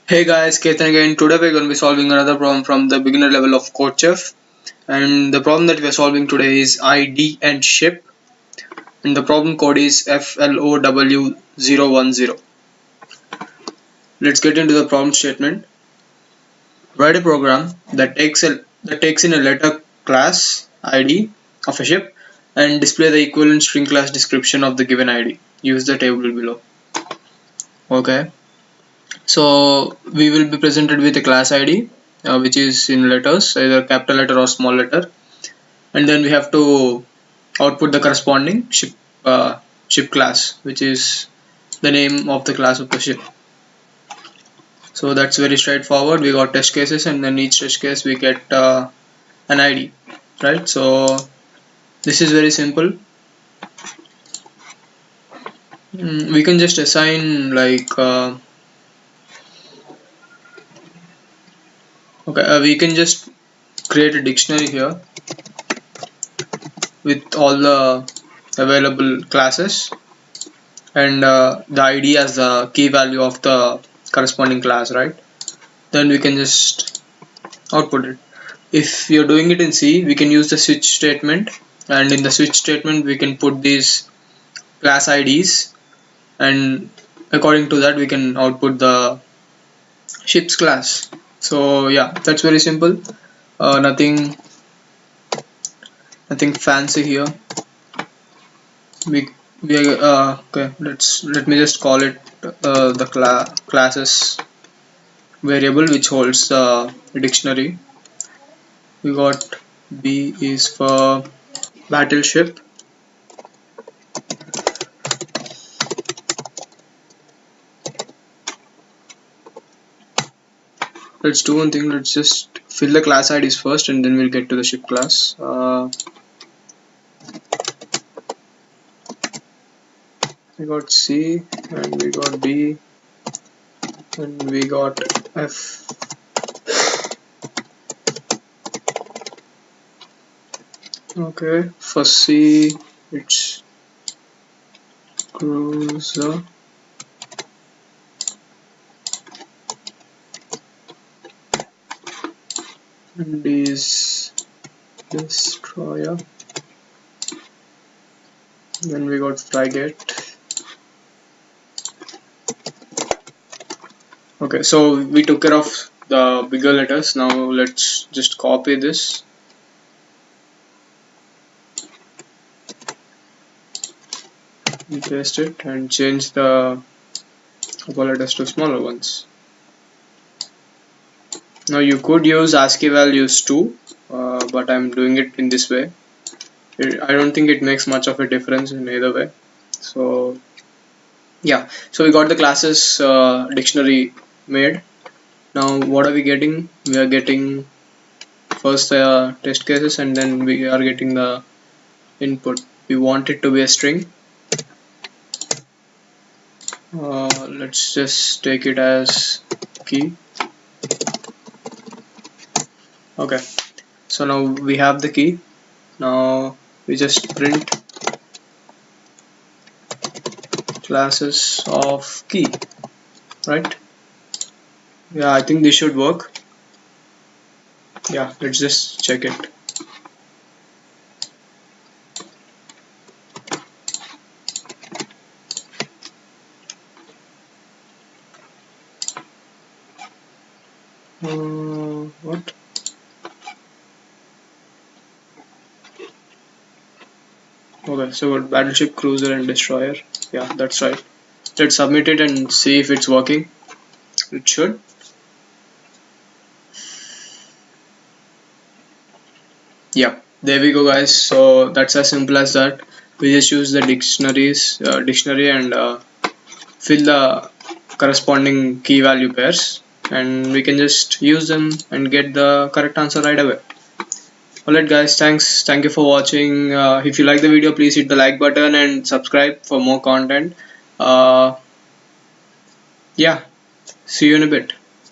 Hey guys, Ketan again. Today we're going to be solving another problem from the beginner level of CodeChef. And the problem that we are solving today is ID and ship. And the problem code is FLOW010. Let's get into the problem statement. Write a program that takes in a letter class ID of a ship and display the equivalent string class description of the given ID. Use the table below. Okay. So we will be presented with a class ID which is in letters, either capital letter or small letter, and then we have to output the corresponding ship class, which is the name of the class of the ship. So that's very straightforward. We got test cases, and then each test case we get an ID, right? So this is very simple. We can just assign like we can just create a dictionary here with all the available classes and the ID as the key value of the corresponding class, right? Then we can just output it. If you're doing it in C, we can use the switch statement, and in the switch statement we can put these class IDs, and according to that we can output the ship's class. So yeah, that's very simple. Nothing fancy here. Okay, let me just call it the classes variable which holds the dictionary. We got B is for battleship. Let's do one thing. Let's just fill the class IDs first, and then we'll get to the ship class. We got C, and we got D, and we got F. Okay, for C it's cruiser, and D is destroyer. Then we got frigate. Okay, so we took care of the bigger letters. Now let's just copy this. And paste it and change the upper letters to smaller ones. Now you could use ASCII values too, but I'm doing it in this way. I don't think it makes much of a difference in either way. So yeah, so we got the classes dictionary made. Now what are we getting? We are getting first the test cases, and then we are getting the input. We want it to be a string. Let's just take it as key. Okay, so now we have the key. Now we just print classes of key, right? Yeah, I think this should work. Yeah, let's just check it. What? Okay, so battleship, cruiser, and destroyer. Yeah, that's right. Let's submit it and see if it's working. It should. Yeah, there we go, guys. So that's as simple as that. We just use the dictionary and fill the corresponding key value pairs, and we can just use them and get the correct answer right away. Alright guys, thank you for watching. If you like the video, please hit the like button and subscribe for more content. Yeah, see you in a bit.